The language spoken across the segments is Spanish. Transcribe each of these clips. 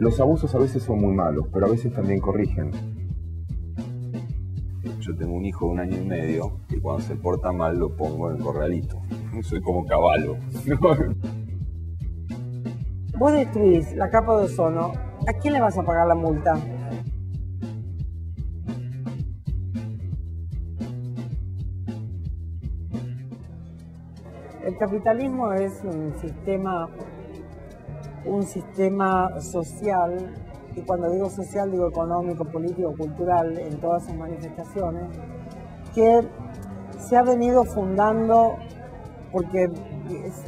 Los abusos a veces son muy malos, pero a veces también corrigen. Yo tengo un hijo de 1 año y medio y cuando se porta mal lo pongo en el corralito. Soy como caballo. Vos destruís la capa de ozono, ¿a quién le vas a pagar la multa? El capitalismo es un sistema social, y cuando digo social digo económico, político, cultural, en todas sus manifestaciones, que se ha venido fundando porque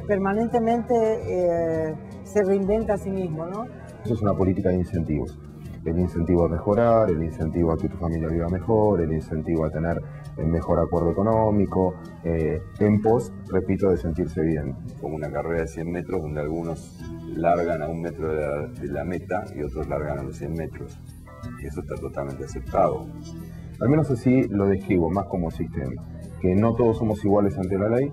permanentemente se reinventa a sí mismo, ¿no? Eso es una política de incentivos. El incentivo a mejorar, el incentivo a que tu familia viva mejor, el incentivo a tener el mejor acuerdo económico, en pos, repito, de sentirse bien. Como una carrera de 100 metros donde algunos largan a 1 metro de la meta y otros largan a los 100 metros. Y eso está totalmente aceptado. Al menos así lo describo, más como sistema. Que no todos somos iguales ante la ley,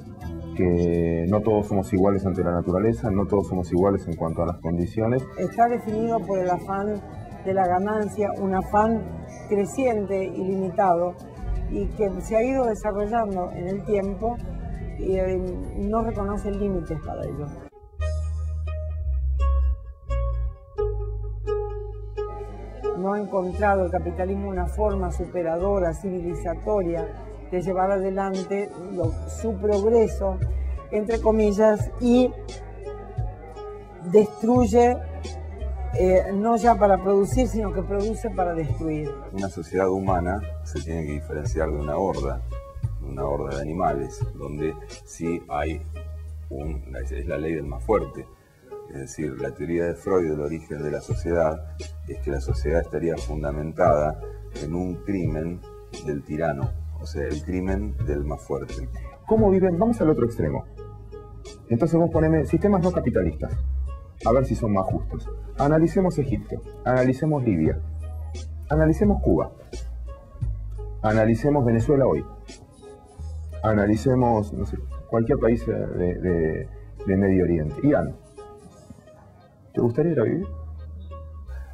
que no todos somos iguales ante la naturaleza, no todos somos iguales en cuanto a las condiciones. Está definido por el afán de la ganancia, un afán creciente y limitado, y que se ha ido desarrollando en el tiempo y no reconoce límites para ello. No ha encontrado el capitalismo una forma superadora, civilizatoria, de llevar adelante su progreso, entre comillas, y destruye no ya para producir, sino que produce para destruir. Una sociedad humana se tiene que diferenciar de una horda de animales, donde sí hay es la ley del más fuerte. Es decir, la teoría de Freud del origen de la sociedad es que la sociedad estaría fundamentada en un crimen del tirano, o sea, el crimen del más fuerte. ¿Cómo viven? Vamos al otro extremo. Entonces vos poneme sistemas no capitalistas, a ver si son más justos. Analicemos Egipto, analicemos Libia, analicemos Cuba, analicemos Venezuela hoy, analicemos, no sé, cualquier país de Medio Oriente, Irán. ¿Te gustaría ir a vivir?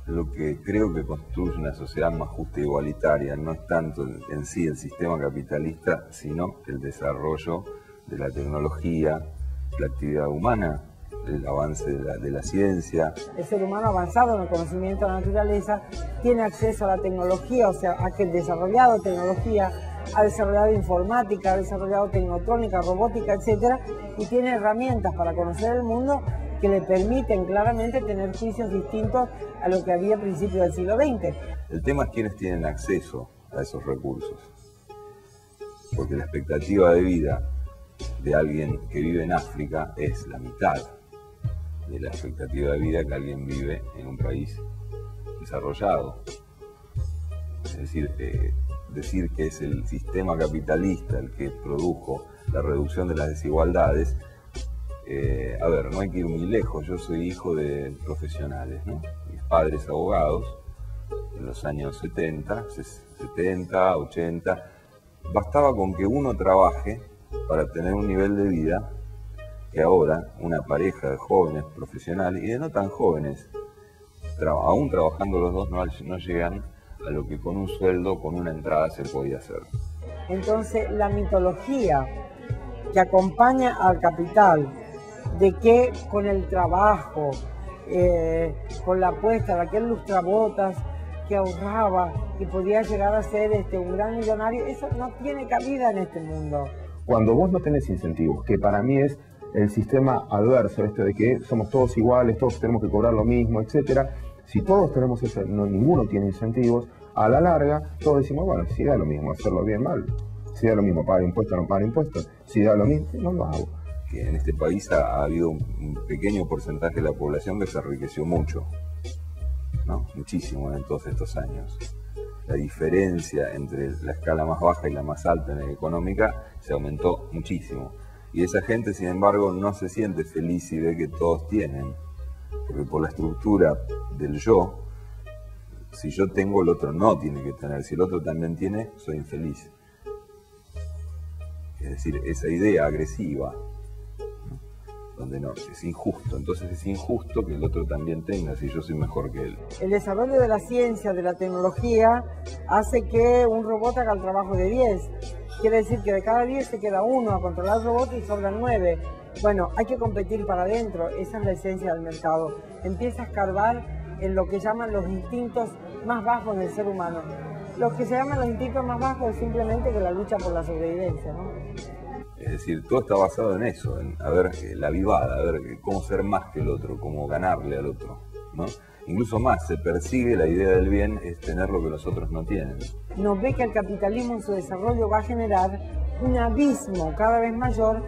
Lo que creo que construye una sociedad más justa e igualitaria no es tanto en sí el sistema capitalista, sino el desarrollo de la tecnología, la actividad humana, el avance de la ciencia. El ser humano avanzado en el conocimiento de la naturaleza tiene acceso a la tecnología, o sea, ha desarrollado tecnología, ha desarrollado informática, ha desarrollado tecnotrónica, robótica, etcétera, y tiene herramientas para conocer el mundo que le permiten claramente tener juicios distintos a lo que había a principios del siglo XX. El tema es quiénes tienen acceso a esos recursos, porque la expectativa de vida de alguien que vive en África es la mitad de la expectativa de vida que alguien vive en un país desarrollado. Es decir, decir que es el sistema capitalista el que produjo la reducción de las desigualdades. A ver, no hay que ir muy lejos. Yo soy hijo de profesionales, ¿no? Mis padres abogados, en los años 70, 80, bastaba con que uno trabaje para tener un nivel de vida que ahora una pareja de jóvenes profesionales y de no tan jóvenes, aún trabajando los dos, no llegan a lo que con un sueldo, con una entrada se podía hacer. Entonces, la mitología que acompaña al capital, de que con el trabajo, con la apuesta de aquel lustrabotas que ahorraba y podía llegar a ser un gran millonario, eso no tiene cabida en este mundo. Cuando vos no tenés incentivos, que para mí es el sistema adverso, de que somos todos iguales, todos tenemos que cobrar lo mismo, etcétera. Si todos tenemos eso, ninguno tiene incentivos, a la larga todos decimos, bueno, si da lo mismo hacerlo bien, mal. Si da lo mismo pagar impuestos, no pagar impuestos. Si da lo mismo, no lo hago. Que en este país ha habido un pequeño porcentaje de la población que se enriqueció mucho, ¿no? Muchísimo en todos estos años. La diferencia entre la escala más baja y la más alta en la económica se aumentó muchísimo. Y esa gente, sin embargo, no se siente feliz y ve que todos tienen. Porque por la estructura del yo, si yo tengo, el otro no tiene que tener. Si el otro también tiene, soy infeliz. Es decir, esa idea agresiva, ¿no? donde no, es injusto. Entonces es injusto que el otro también tenga si yo soy mejor que él. El desarrollo de la ciencia, de la tecnología, hace que un robot haga el trabajo de 10. Quiere decir que de cada 10 se queda uno a controlar el robot y sobran 9. Bueno, hay que competir para adentro, esa es la esencia del mercado. Empieza a escarbar en lo que llaman los instintos más bajos del ser humano. Lo que se llaman los instintos más bajos es simplemente que la lucha por la sobrevivencia, ¿no? Es decir, todo está basado en eso, en a ver la vivada, a ver cómo ser más que el otro, cómo ganarle al otro, ¿no? Incluso más, se persigue la idea del bien es tener lo que los otros no tienen. Nos ve que el capitalismo en su desarrollo va a generar un abismo cada vez mayor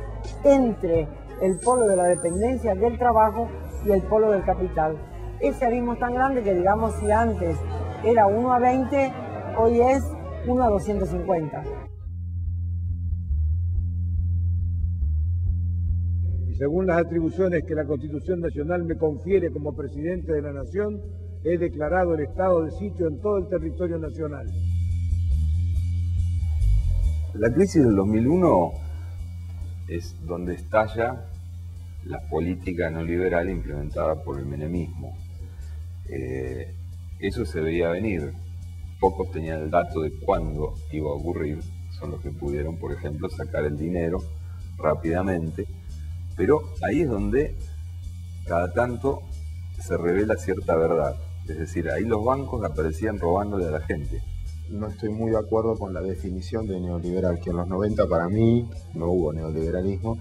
entre el polo de la dependencia del trabajo y el polo del capital. Ese abismo es tan grande que, digamos, si antes era 1 a 20, hoy es 1 a 250. Y según las atribuciones que la Constitución Nacional me confiere como presidente de la Nación, he declarado el estado de sitio en todo el territorio nacional. La crisis del 2001 es donde estalla la política neoliberal implementada por el menemismo. Eso se veía venir. Pocos tenían el dato de cuándo iba a ocurrir. Son los que pudieron, por ejemplo, sacar el dinero rápidamente. Pero ahí es donde cada tanto se revela cierta verdad. Es decir, ahí los bancos aparecían robándole a la gente. No estoy muy de acuerdo con la definición de neoliberal, que en los 90 para mí no hubo neoliberalismo,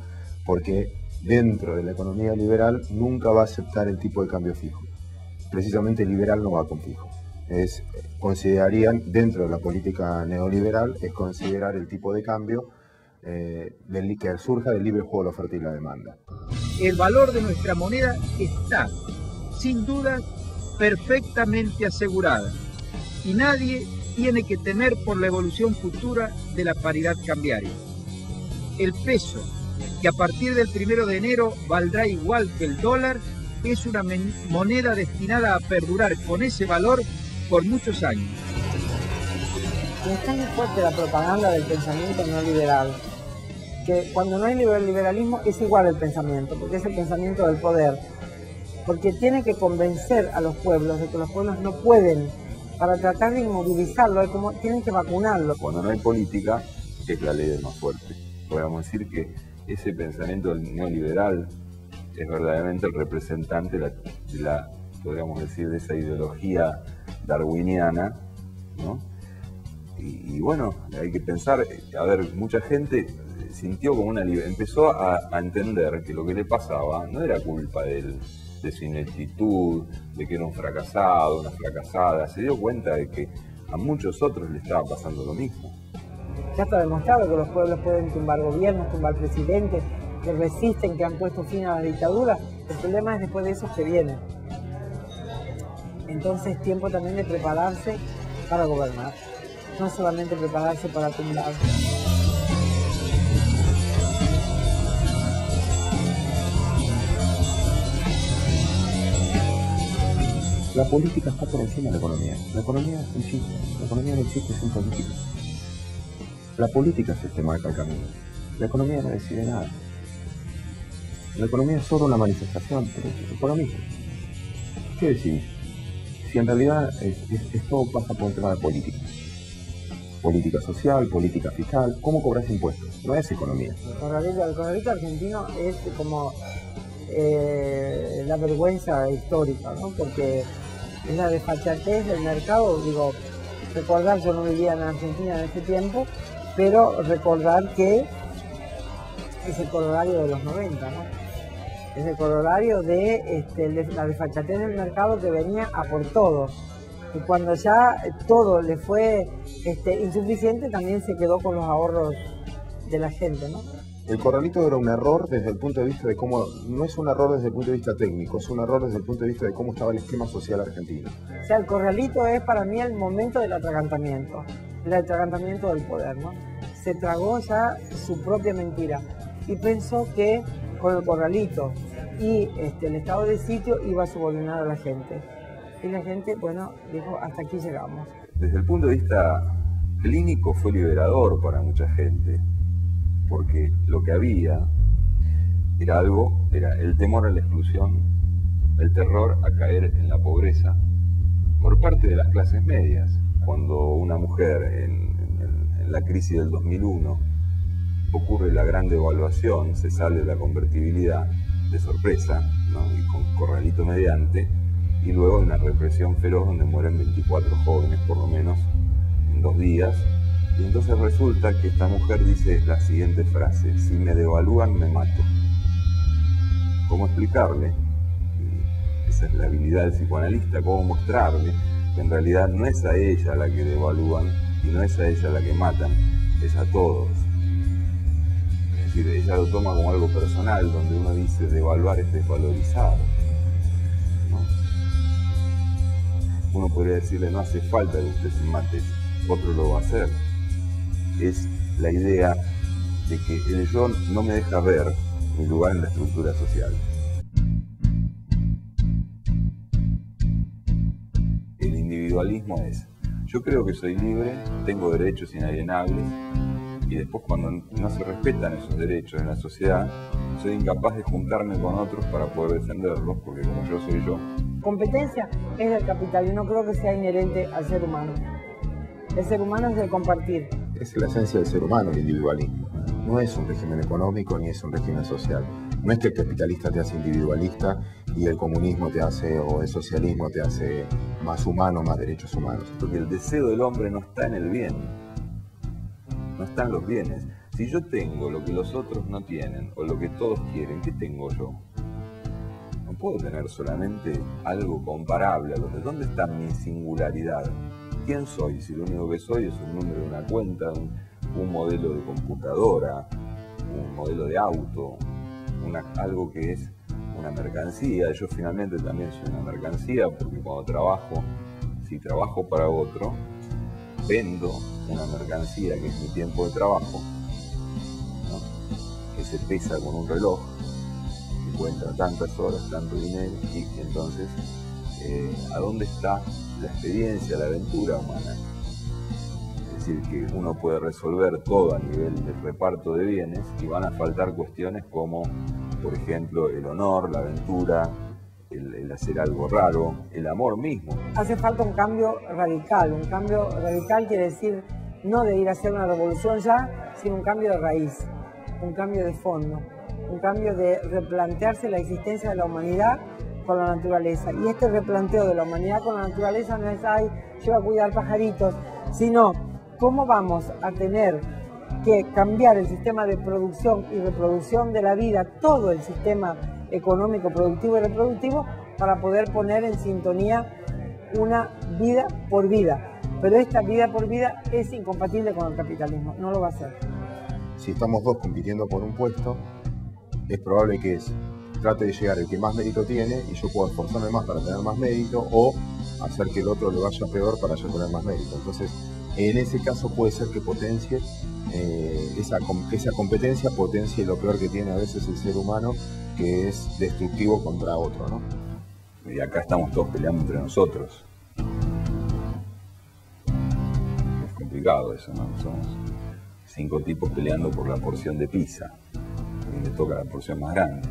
porque dentro de la economía liberal nunca va a aceptar el tipo de cambio fijo. Precisamente el liberal no va con fijo. Considerarían, dentro de la política neoliberal, es considerar el tipo de cambio que surja del libre juego de la oferta y la demanda. El valor de nuestra moneda está, sin duda, perfectamente asegurada y nadie tiene que temer por la evolución futura de la paridad cambiaria. El peso, que a partir del 1 de enero valdrá igual que el dólar, es una moneda destinada a perdurar con ese valor por muchos años. Es tan fuerte la propaganda del pensamiento neoliberal que cuando no hay liberalismo es igual el pensamiento, porque es el pensamiento del poder, porque tiene que convencer a los pueblos de que los pueblos no pueden, para tratar de inmovilizarlo, es como tienen que vacunarlo. Cuando no hay política, es la ley del más fuerte. Podemos decir que ese pensamiento neoliberal es verdaderamente el representante podríamos decir, de esa ideología darwiniana, ¿no? Y bueno, hay que pensar, a ver, mucha gente sintió como empezó a entender que lo que le pasaba no era culpa de él, de su ineptitud, de que era un fracasado, una fracasada. Se dio cuenta de que a muchos otros le estaba pasando lo mismo. Ya está demostrado que los pueblos pueden tumbar gobiernos, tumbar presidentes, que resisten, que han puesto fin a la dictadura. El problema es después de esos que vienen. Entonces es tiempo también de prepararse para gobernar, no solamente prepararse para tumbar. La política está por encima de la economía. La economía es un chiste. La economía no existe sin política. La política es el que marca el camino. La economía no decide nada. La economía es solo una manifestación, pero por lo mismo. ¿Qué decidís? Si en realidad esto pasa por un tema de política. Política social, política fiscal, ¿cómo cobras impuestos? No es economía. El corralito argentino es como la vergüenza histórica, ¿no? Porque es la desfachatez del mercado. Digo, recordar, yo no vivía en Argentina en ese tiempo, pero recordar que es el corolario de los 90, ¿no? Es el corolario de la desfachatez del mercado que venía a por todo. Y cuando ya todo le fue insuficiente, también se quedó con los ahorros de la gente, ¿no? El corralito era un error desde el punto de vista de cómo, no es un error desde el punto de vista técnico, es un error desde el punto de vista de cómo estaba el esquema social argentino. O sea, el corralito es para mí el momento del atragantamiento del poder, ¿no? Se tragó ya su propia mentira y pensó que con el corralito y el estado de sitio iba a subordinar a la gente. Y la gente, bueno, dijo, hasta aquí llegamos. Desde el punto de vista clínico fue liberador para mucha gente, porque lo que había era el temor a la exclusión, el terror a caer en la pobreza por parte de las clases medias. Cuando una mujer en la crisis del 2001 ocurre la gran devaluación, se sale de la convertibilidad de sorpresa, ¿no? Y con corralito mediante, y luego una represión feroz donde mueren 24 jóvenes por lo menos en 2 días. Y entonces resulta que esta mujer dice la siguiente frase: si me devalúan, me mato. ¿Cómo explicarle? Esa es la habilidad del psicoanalista, cómo mostrarle que en realidad no es a ella la que devalúan y no es a ella la que matan, es a todos. Es decir, ella lo toma como algo personal, donde uno dice devaluar es desvalorizar, ¿no? Uno podría decirle no hace falta que usted se mate, otro lo va a hacer. Es la idea de que el yo no me deja ver mi lugar en la estructura social. El individualismo es: yo creo que soy libre, tengo derechos inalienables, y después cuando no se respetan esos derechos en la sociedad, soy incapaz de juntarme con otros para poder defenderlos, porque como yo soy yo. Competencia es del capital y no creo que sea inherente al ser humano. El ser humano es de compartir. Es la esencia del ser humano, el individualismo. No es un régimen económico ni es un régimen social. No es que el capitalista te hace individualista y el comunismo te hace, o el socialismo te hace más humano, más derechos humanos. Porque el deseo del hombre no está en el bien, no está en los bienes. Si yo tengo lo que los otros no tienen, o lo que todos quieren, ¿qué tengo yo? No puedo tener solamente algo comparable a los de... ¿Dónde está mi singularidad? ¿Quién soy? Si lo único que soy es un número de una cuenta, un modelo de computadora, un modelo de auto, algo que es una mercancía. Yo finalmente también soy una mercancía, porque cuando trabajo, si trabajo para otro, vendo una mercancía que es mi tiempo de trabajo, ¿no? Que se pesa con un reloj, que cuenta tantas horas, tanto dinero, y entonces, ¿a dónde está la experiencia, la aventura humana? Es decir, que uno puede resolver todo a nivel del reparto de bienes y van a faltar cuestiones como, por ejemplo, el honor, la aventura, el hacer algo raro, el amor mismo. Hace falta un cambio radical. Un cambio radical quiere decir no de ir a hacer una revolución ya, sino un cambio de raíz, un cambio de fondo, un cambio de replantearse la existencia de la humanidad con la naturaleza. Y este replanteo de la humanidad con la naturaleza no es, ay, yo voy a cuidar pajaritos, sino cómo vamos a tener que cambiar el sistema de producción y reproducción de la vida, todo el sistema económico, productivo y reproductivo, para poder poner en sintonía una vida por vida. Pero esta vida por vida es incompatible con el capitalismo, no lo va a hacer. Si estamos dos compitiendo por un puesto, es probable que trate de llegar el que más mérito tiene y yo puedo esforzarme más para tener más mérito, o hacer que el otro le vaya peor para yo tener más mérito. Entonces, en ese caso puede ser que potencie esa competencia, potencie lo peor que tiene a veces el ser humano, que es destructivo contra otro, ¿no? Y acá estamos todos peleando entre nosotros. Es complicado eso, ¿no? Somos 5 tipos peleando por la porción de pizza. A mí me toca la porción más grande.